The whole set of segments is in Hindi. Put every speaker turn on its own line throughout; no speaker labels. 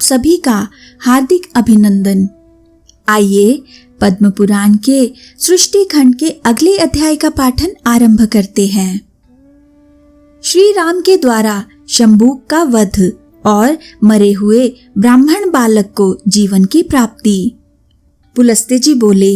सभी का हार्दिक अभिनंदन। आइए पद्म पुराण के सृष्टि खंड के अगले अध्याय का पाठन आरंभ करते हैं। श्री राम के द्वारा शंभूक का वध और मरे हुए ब्राह्मण बालक को जीवन की प्राप्ति। पुलस्त्य जी बोले,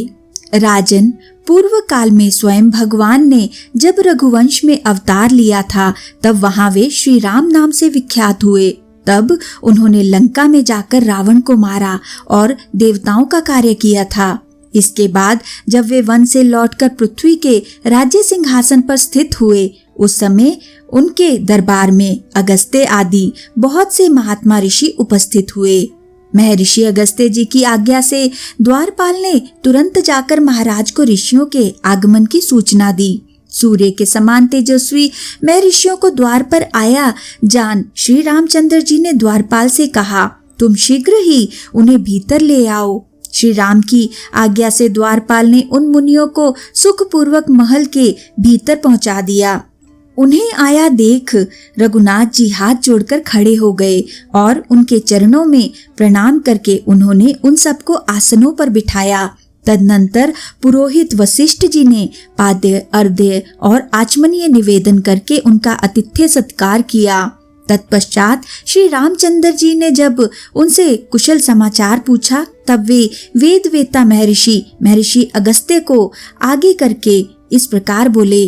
राजन, पूर्व काल में स्वयं भगवान ने जब रघुवंश में अवतार लिया था तब वहां वे श्री राम नाम से विख्यात हुए। तब उन्होंने लंका में जाकर रावण को मारा और देवताओं का कार्य किया था। इसके बाद जब वे वन से लौटकर पृथ्वी के राज्य सिंहासन पर स्थित हुए, उस समय उनके दरबार में अगस्त्य आदि बहुत से महात्मा ऋषि उपस्थित हुए। महर्षि अगस्त्य जी की आज्ञा से द्वारपाल ने तुरंत जाकर महाराज को ऋषियों के आगमन की सूचना दी। सूर्य के समान तेजस्वी महर्षियों को द्वार पर आया जान श्री रामचंद्र जी ने द्वारपाल से कहा, तुम शीघ्र ही उन्हें भीतर ले आओ। श्री राम की आज्ञा से द्वारपाल ने उन मुनियों को सुखपूर्वक महल के भीतर पहुंचा दिया। उन्हें आया देख रघुनाथ जी हाथ जोड़कर खड़े हो गए और उनके चरणों में प्रणाम करके उन्होंने उन सबको आसनों पर बिठाया। तदनंतर पुरोहित वशिष्ठ जी ने पाद्य, अर्घ्य और आचमनीय निवेदन करके उनका आतिथ्य सत्कार किया। तत्पश्चात श्री रामचंद्र जी ने जब उनसे कुशल समाचार पूछा तब वे वेदवेता महर्षि अगस्त्य को आगे करके इस प्रकार बोले,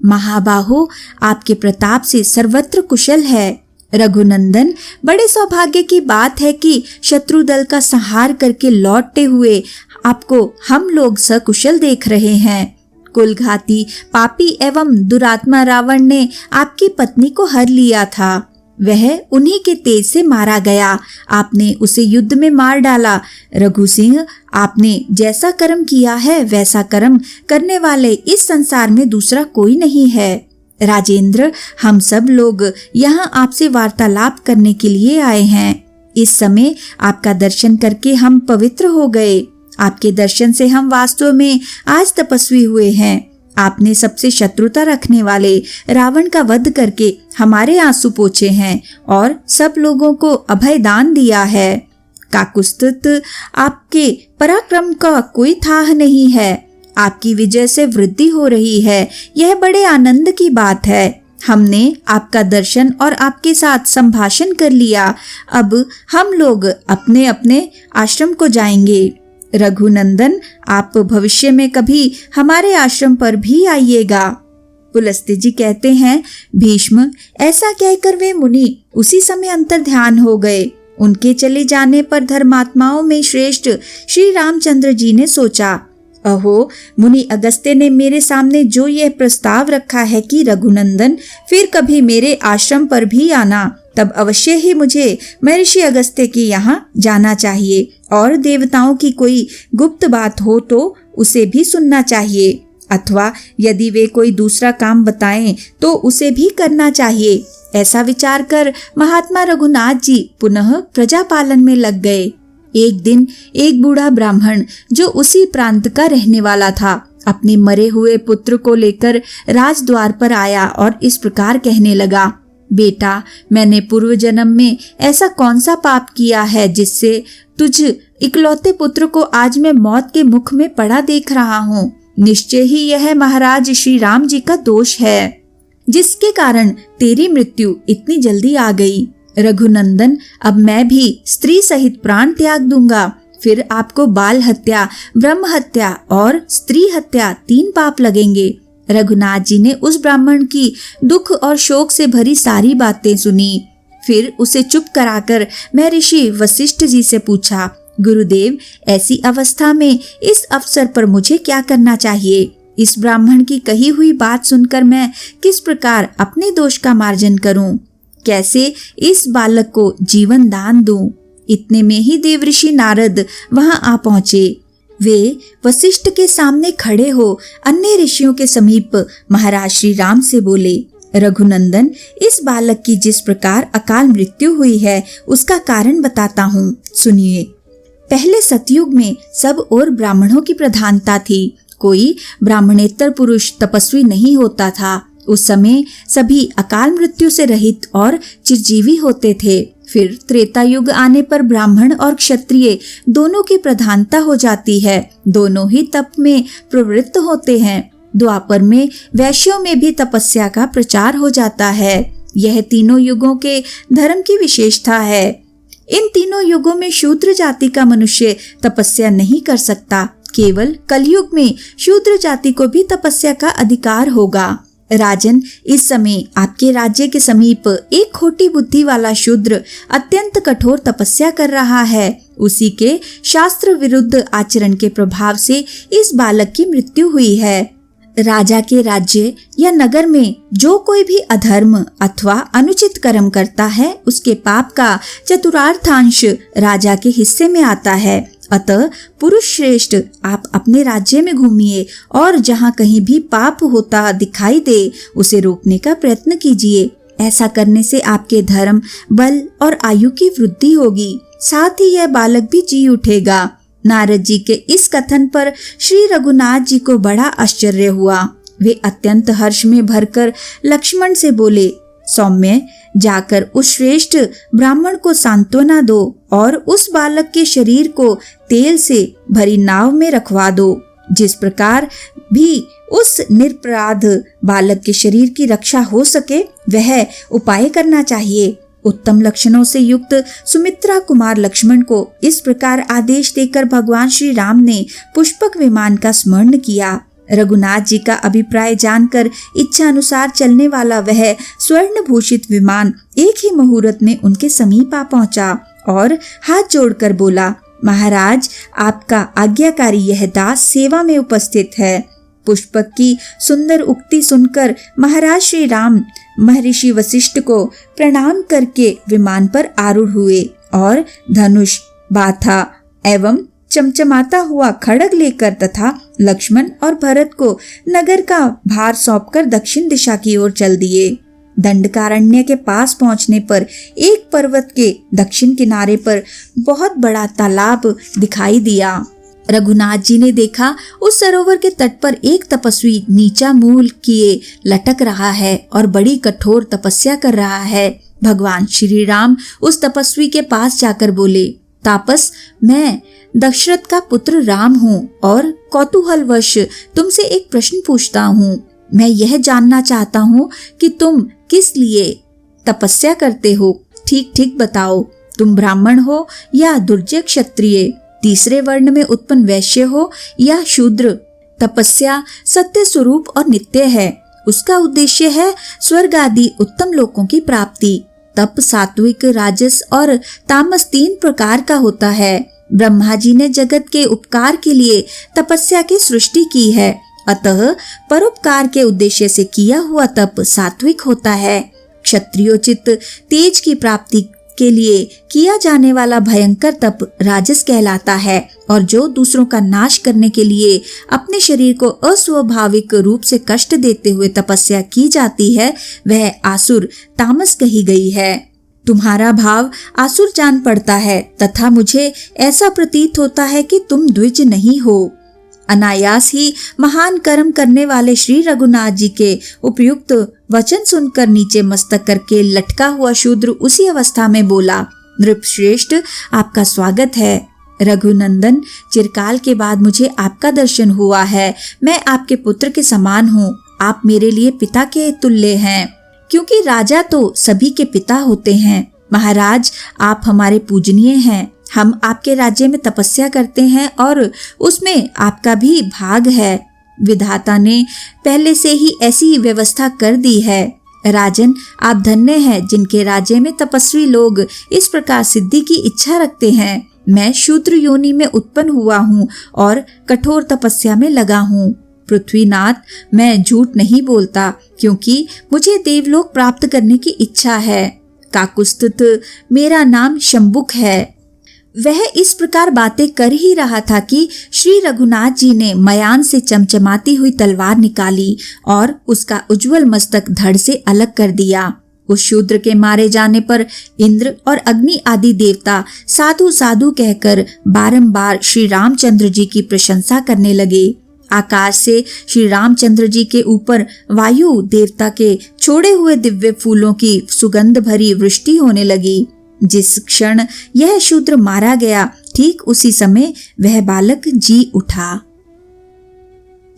महाबाहो, आपके प्रताप से सर्वत्र कुशल है। रघुनंदन, बड़े सौभाग्य की बात है कि शत्रु दल का संहार करके लौटते हुए आपको हम लोग सकुशल देख रहे हैं। कुलघाती पापी एवं दुरात्मा रावण ने आपकी पत्नी को हर लिया था। वह उन्हीं के तेज से मारा गया। आपने उसे युद्ध में मार डाला। रघु सिंह, आपने जैसा कर्म किया है वैसा कर्म करने वाले इस संसार में दूसरा कोई नहीं है। राजेंद्र, हम सब लोग यहाँ आपसे वार्तालाप करने के लिए आए हैं। इस समय आपका दर्शन करके हम पवित्र हो गए। आपके दर्शन से हम वास्तव में आज तपस्वी हुए हैं। आपने सबसे शत्रुता रखने वाले रावण का वध करके हमारे आंसू पोंछे हैं और सब लोगों को अभय दान दिया है। काकुस्तुत, आपके पराक्रम का कोई थाह नहीं है। आपकी विजय से वृद्धि हो रही है, यह बड़े आनंद की बात है। हमने आपका दर्शन और आपके साथ संभाषण कर लिया। अब हम लोग अपने अपने आश्रम को जाएंगे। रघुनंदन, आप भविष्य में कभी हमारे आश्रम पर भी आइएगा। पुलस्त्य जी कहते हैं, भीष्म, ऐसा कहकर वे मुनि उसी समय अंतर ध्यान हो गए। उनके चले जाने पर धर्मात्माओं में श्रेष्ठ श्री रामचंद्र जी ने सोचा, अहो, मुनि अगस्त्य ने मेरे सामने जो यह प्रस्ताव रखा है कि रघुनंदन फिर कभी मेरे आश्रम पर भी आना, तब अवश्य ही मुझे महर्षि अगस्त्य के यहाँ जाना चाहिए और देवताओं की कोई गुप्त बात हो तो उसे भी सुनना चाहिए, अथवा यदि वे कोई दूसरा काम बताएं तो उसे भी करना चाहिए। ऐसा विचार कर महात्मा रघुनाथ जी पुनः प्रजा पालन में लग गए। एक दिन एक बूढ़ा ब्राह्मण जो उसी प्रांत का रहने वाला था अपने मरे हुए पुत्र को लेकर राजद्वार पर आया और इस प्रकार कहने लगा, बेटा, मैंने पूर्व जन्म में ऐसा कौन सा पाप किया है जिससे तुझ इकलौते पुत्र को आज मैं मौत के मुख में पड़ा देख रहा हूँ। निश्चय ही यह महाराज श्री राम जी का दोष है, जिसके कारण तेरी मृत्यु इतनी जल्दी आ गई। रघुनंदन, अब मैं भी स्त्री सहित प्राण त्याग दूंगा। फिर आपको बाल हत्या, ब्रह्म हत्या और स्त्री हत्या 3 पाप लगेंगे। रघुनाथ जी ने उस ब्राह्मण की दुख और शोक से भरी सारी बातें सुनी। फिर उसे चुप कराकर महर्षि वशिष्ठ जी से पूछा, गुरुदेव, ऐसी अवस्था में इस अवसर पर मुझे क्या करना चाहिए? इस ब्राह्मण की कही हुई बात सुनकर मैं किस प्रकार अपने दोष का मार्जन करूं? कैसे इस बालक को जीवन दान दूं? इतने में ही देवऋषि नारद वहां आ पहुंचे। वे वशिष्ठ के सामने खड़े हो अन्य ऋषियों के समीप महाराज श्री राम से बोले, रघुनंदन, इस बालक की जिस प्रकार अकाल मृत्यु हुई है उसका कारण बताता हूँ, सुनिए। पहले सतयुग में सब और ब्राह्मणों की प्रधानता थी। कोई ब्राह्मणेतर पुरुष तपस्वी नहीं होता था। उस समय सभी अकाल मृत्यु से रहित और चिरजीवी होते थे। फिर त्रेता युग आने पर ब्राह्मण और क्षत्रिय दोनों की प्रधानता हो जाती है। दोनों ही तप में प्रवृत्त होते हैं। द्वापर में वैश्यों में भी तपस्या का प्रचार हो जाता है। यह तीनों युगों के धर्म की विशेषता है। इन तीनों युगों में शूद्र जाति का मनुष्य तपस्या नहीं कर सकता। केवल कलयुग में शूद्र जाति को भी तपस्या का अधिकार होगा। राजन, इस समय आपके राज्य के समीप एक खोटी बुद्धि वाला शूद्र अत्यंत कठोर तपस्या कर रहा है। उसी के शास्त्र विरुद्ध आचरण के प्रभाव से इस बालक की मृत्यु हुई है। राजा के राज्य या नगर में जो कोई भी अधर्म अथवा अनुचित कर्म करता है, उसके पाप का चतुर्थांश राजा के हिस्से में आता है। अतः पुरुष श्रेष्ठ, आप अपने राज्य में घूमिए और जहाँ कहीं भी पाप होता दिखाई दे उसे रोकने का प्रयत्न कीजिए। ऐसा करने से आपके धर्म, बल और आयु की वृद्धि होगी। साथ ही यह बालक भी जी उठेगा। नारद जी के इस कथन पर श्री रघुनाथ जी को बड़ा आश्चर्य हुआ। वे अत्यंत हर्ष में भरकर लक्ष्मण से बोले, सौम्य, जाकर उस श्रेष्ठ ब्राह्मण को सांत्वना दो और उस बालक के शरीर को तेल से भरी नाव में रखवा दो। जिस प्रकार भी उस निरपराध बालक के शरीर की रक्षा हो सके वह उपाय करना चाहिए। उत्तम लक्षणों से युक्त सुमित्रा कुमार लक्ष्मण को इस प्रकार आदेश देकर भगवान श्री राम ने पुष्पक विमान का स्मरण किया। रघुनाथ जी का अभिप्राय जानकर इच्छा अनुसार चलने वाला वह स्वर्ण भूषित विमान एक ही मुहूर्त में उनके समीप आ पहुंचा और हाथ जोड़कर बोला, महाराज, आपका आज्ञाकारी यह दास सेवा में उपस्थित है। पुष्पक की सुंदर उक्ति सुनकर महाराज श्री राम महर्षि वशिष्ठ को प्रणाम करके विमान पर आरूढ़ हुए और धनुष, बाथा एवं चमचमाता हुआ खड्ग लेकर तथा लक्ष्मण और भरत को नगर का भार सौंपकर दक्षिण दिशा की ओर चल दिए। दंडकारण्य के पास पहुंचने पर एक पर्वत के दक्षिण किनारे पर बहुत बड़ा तालाब दिखाई दिया। रघुनाथ जी ने देखा उस सरोवर के तट पर एक तपस्वी नीचा मूल किए लटक रहा है और बड़ी कठोर तपस्या कर रहा है। भगवान श्री राम उस तपस्वी के पास जाकर बोले, तापस, मैं दशरथ का पुत्र राम हूँ और कौतूहलवश तुमसे एक प्रश्न पूछता हूँ। मैं यह जानना चाहता हूँ कि तुम किस लिए तपस्या करते हो। ठीक ठीक बताओ, तुम ब्राह्मण हो या दुर्जय क्षत्रिय, तीसरे वर्ण में उत्पन्न वैश्य हो या शूद्र। तपस्या सत्य स्वरूप और नित्य है। उसका उद्देश्य है स्वर्ग आदि उत्तम लोकों की प्राप्ति। तप सात्विक, राजस और तामस 3 प्रकार का होता है। ब्रह्मा जी ने जगत के उपकार के लिए तपस्या की सृष्टि की है। अतः परोपकार के उद्देश्य से किया हुआ तप सात्विक होता है। क्षत्रियोचित तेज की प्राप्ति के लिए किया जाने वाला भयंकर तप राजस कहलाता है और जो दूसरों का नाश करने के लिए अपने शरीर को अस्वाभाविक रूप से कष्ट देते हुए तपस्या की जाती है वह आसुर तामस कही गई है। तुम्हारा भाव आसुर जान पड़ता है तथा मुझे ऐसा प्रतीत होता है कि तुम द्विज नहीं हो। अनायास ही महान कर्म करने वाले श्री रघुनाथ जी के उपयुक्त वचन सुनकर नीचे मस्तक करके लटका हुआ शूद्र उसी अवस्था में बोला, नृपश्रेष्ठ, आपका स्वागत है। रघुनंदन, चिरकाल के बाद मुझे आपका दर्शन हुआ है। मैं आपके पुत्र के समान हूँ। आप मेरे लिए पिता के तुल्य हैं, क्योंकि राजा तो सभी के पिता होते हैं। महाराज, आप हमारे पूजनीय हैं। हम आपके राज्य में तपस्या करते हैं और उसमें आपका भी भाग है। विधाता ने पहले से ही ऐसी व्यवस्था कर दी है। राजन, आप धन्य हैं जिनके राज्य में तपस्वी लोग इस प्रकार सिद्धि की इच्छा रखते हैं। मैं शूद्र योनि में उत्पन्न हुआ हूँ और कठोर तपस्या में लगा हूँ। पृथ्वीनाथ, मैं झूठ नहीं बोलता, क्योंकि मुझे देवलोक प्राप्त करने की इच्छा है। काकुस्थित मेरा नाम शंबुक है। वह इस प्रकार बातें कर ही रहा था कि श्री रघुनाथ जी ने मयान से चमचमाती हुई तलवार निकाली और उसका उज्जवल मस्तक धड़ से अलग कर दिया। उस शूद्र के मारे जाने पर इंद्र और अग्नि आदि देवता साधु साधु कहकर बारंबार श्री रामचंद्र जी की प्रशंसा करने लगे। आकाश से श्री रामचंद्र जी के ऊपर वायु देवता के छोड़े हुए दिव्य फूलों की सुगंध भरी वृष्टि होने लगी। जिस क्षण यह शूद्र मारा गया, ठीक उसी समय वह बालक जी उठा।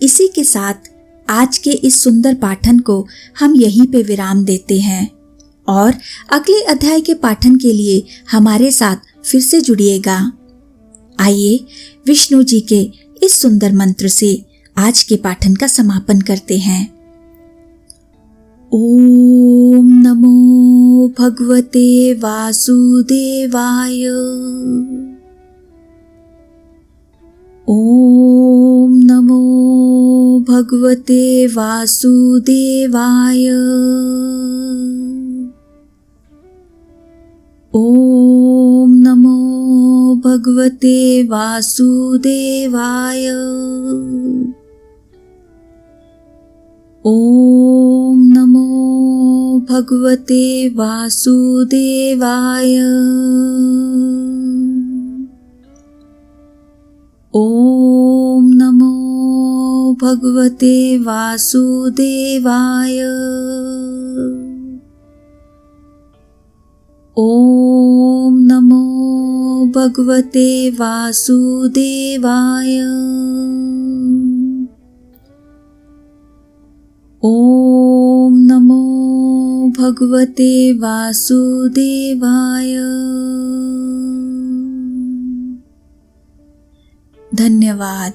इसी के साथ आज के इस सुंदर पाठन को हम यहीं पे विराम देते हैं और अगले अध्याय के पाठन के लिए हमारे साथ फिर से जुड़िएगा। आइए विष्णु जी के इस सुंदर मंत्र से आज के पाठन का समापन करते हैं। ओम नमो भगवते वासुदेवाय। ओम नमो भगवते वासुदेवाय। ओम नमो भगवते वासुदेवाय। ओम नमो भगवते वासुदेवाय। ओम नमो भगवते वासुदेवाय। ओम नमो भगवते वासुदेवाय। ओम नमो भगवते वासुदेवाय। धन्यवाद।